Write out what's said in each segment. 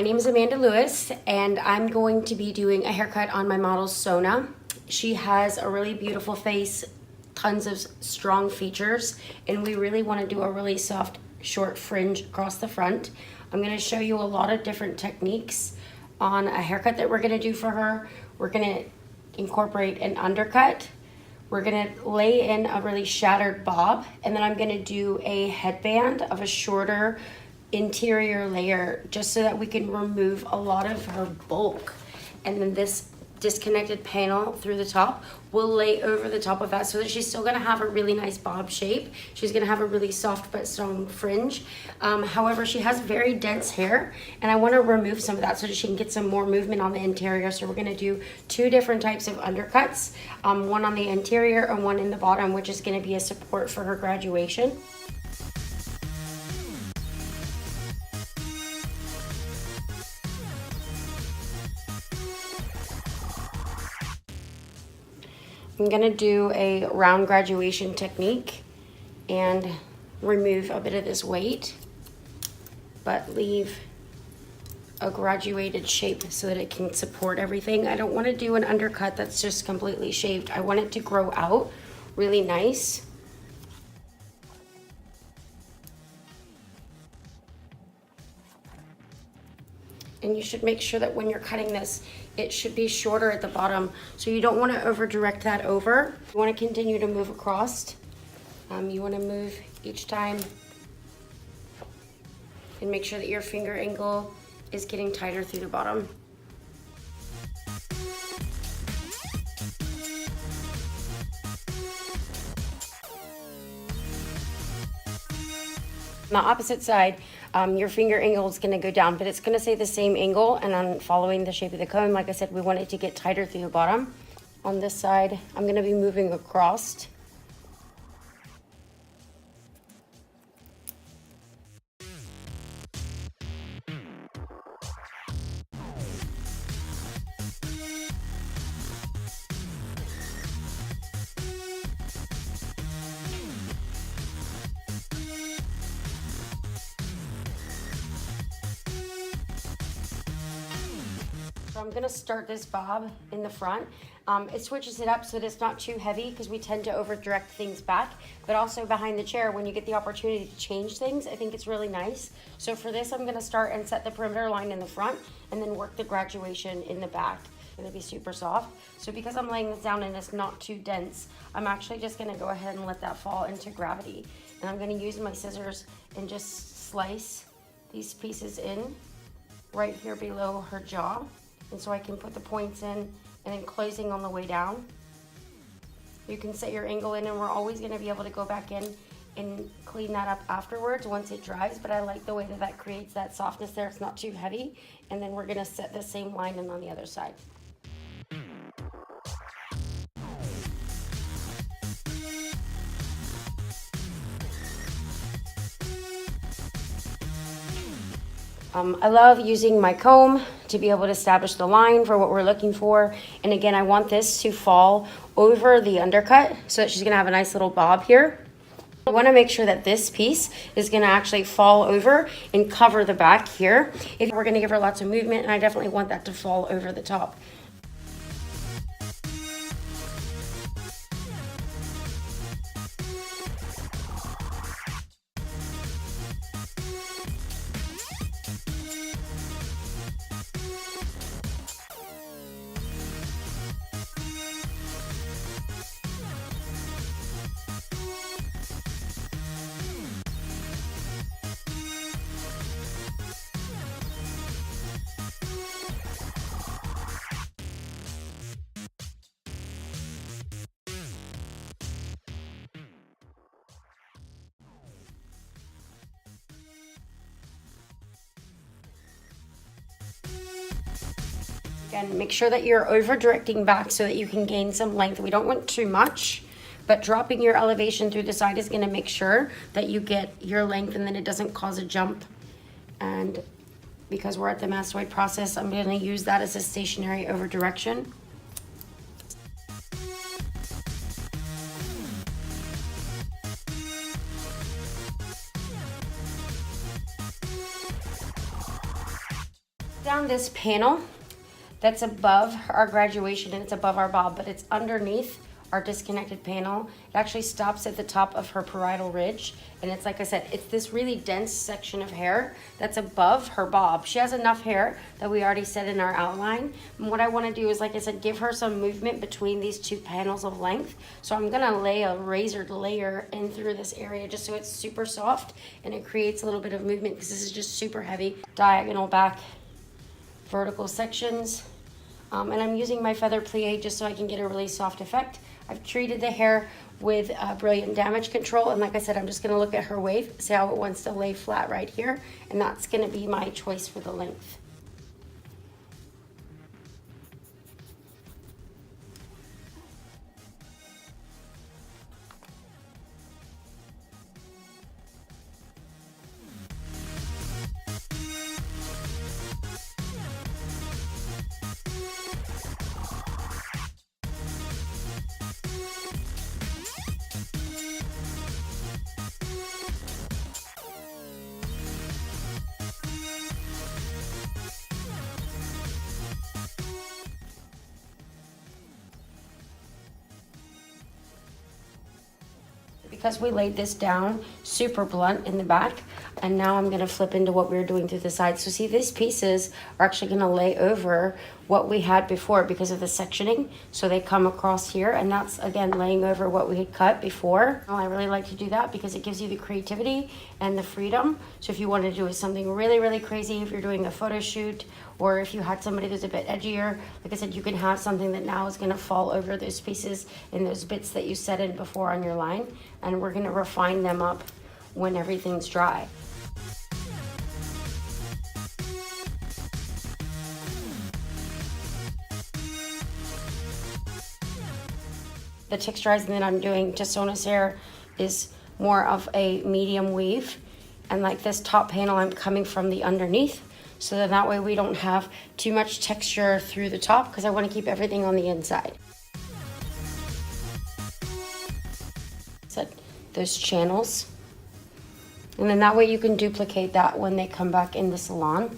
name is Amanda Lewis, and I'm going to be doing a haircut on my model SONA. She has a really beautiful face, tons of strong features, and we really want to do a really soft, short fringe across the front. I'm going to show you a lot of different techniques on a haircut that we're going to do for her. We're going to incorporate an undercut. We're going to lay in a really shattered bob, and then I'm going to do a headband of a shorter interior layer just so that we can remove a lot of her bulk. And then this disconnected panel through the top will lay over the top of that so that she's still going to have a really nice bob shape. She's going to have a really soft but strong fringe. However, she has very dense hair, and I want to remove some of that so that she can get some more movement on the interior. So we're going to do two different types of undercuts, one on the interior and one in the bottom, which is going to be a support for her graduation. I'm gonna do a round graduation technique and remove a bit of this weight, but leave a graduated shape so that it can support everything. I don't want to do an undercut that's just completely shaved. I want it to grow out really nice. And you should make sure that when you're cutting this, it should be shorter at the bottom. So you don't want to over direct that over. You want to continue to move across. You want to move each time and make sure that your finger angle is getting tighter through the bottom. On the opposite side, your finger angle is going to go down, but it's going to stay the same angle, and I'm following the shape of the comb. Like I said, we want it to get tighter through the bottom. On this side, I'm going to be moving across. So I'm gonna start this bob in the front. It switches it up so that it's not too heavy because we tend to over direct things back, but also behind the chair when you get the opportunity to change things, I think it's really nice. So for this, I'm gonna start and set the perimeter line in the front and then work the graduation in the back. It's gonna be super soft. So because I'm laying this down and it's not too dense, I'm actually just gonna go ahead and let that fall into gravity. And I'm gonna use my scissors and just slice these pieces in right here below her jaw. And so I can put the points in and then closing on the way down. You can set your angle in, and we're always going to be able to go back in and clean that up afterwards once it dries, but I like the way that that creates that softness there. It's not too heavy. And then we're going to set the same line in on the other side. I love using my comb to be able to establish the line for what we're looking for. And again, I want this to fall over the undercut so that she's gonna have a nice little bob here. I wanna make sure that this piece is gonna actually fall over and cover the back here. If we're gonna give her lots of movement, and I definitely want that to fall over the top. Again, make sure that you're over directing back so that you can gain some length. We don't want too much, but dropping your elevation through the side is going to make sure that you get your length and then it doesn't cause a jump. And because we're at the mastoid process, I'm going to use that as a stationary over direction. Down this panel that's above our graduation and it's above our bob, but it's underneath our disconnected panel. It actually stops at the top of her parietal ridge. And it's, like I said, it's this really dense section of hair that's above her bob. She has enough hair that we already said in our outline. And what I want to do is, like I said, give her some movement between these two panels of length. So I'm going to lay a razored layer in through this area just so it's super soft and it creates a little bit of movement because this is just super heavy. Diagonal back, vertical sections. And I'm using my feather plie just so I can get a really soft effect. I've treated the hair with Brilliant Damage Control, and like I said, I'm just going to look at her wave, see how it wants to lay flat right here, and that's going to be my choice for the length. Because we laid this down super blunt in the back, and now I'm gonna flip into what we were doing through the sides. So see, these pieces are actually gonna lay over what we had before because of the sectioning. So they come across here, and that's, again, laying over what we had cut before. I really like to do that because it gives you the creativity and the freedom. So if you want to do something really, really crazy, if you're doing a photo shoot, or if you had somebody who's a bit edgier, like I said, you can have something that now is gonna fall over those pieces and those bits that you set in before on your line, and we're gonna refine them up when everything's dry. The texturizing that I'm doing to Sona's hair is more of a medium weave, and like this top panel, I'm coming from the underneath, so then that way we don't have too much texture through the top because I want to keep everything on the inside. Set those channels, and then that way you can duplicate that when they come back in the salon.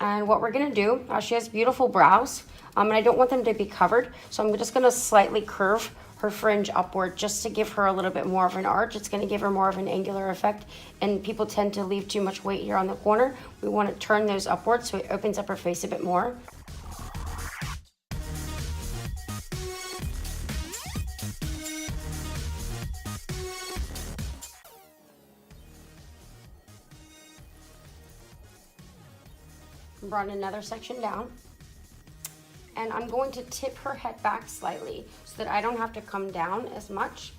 And what we're gonna do, she has beautiful brows, and I don't want them to be covered, so I'm just gonna slightly curve her fringe upward just to give her a little bit more of an arch. It's gonna give her more of an angular effect, and people tend to leave too much weight here on the corner. We wanna turn those upwards so it opens up her face a bit more. Brought another section down, and I'm going to tip her head back slightly so that I don't have to come down as much.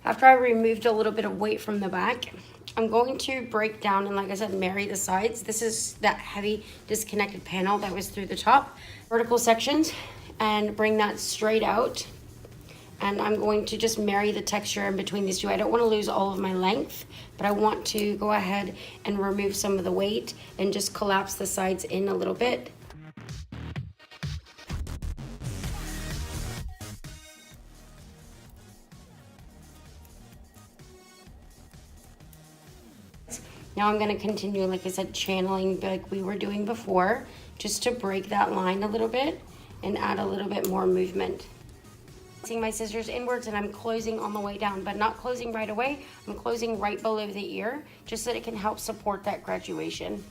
After I removed a little bit of weight from the back, I'm going to break down and, like I said, marry the sides. This is that heavy disconnected panel that was through the top. Vertical sections, and bring that straight out. And I'm going to just marry the texture in between these two. I don't want to lose all of my length, but I want to go ahead and remove some of the weight and just collapse the sides in a little bit. Now I'm going to continue, like I said, channeling like we were doing before, just to break that line a little bit and add a little bit more movement. Seeing my scissors inwards, and I'm closing on the way down, but not closing right away. I'm closing right below the ear, just so that it can help support that graduation.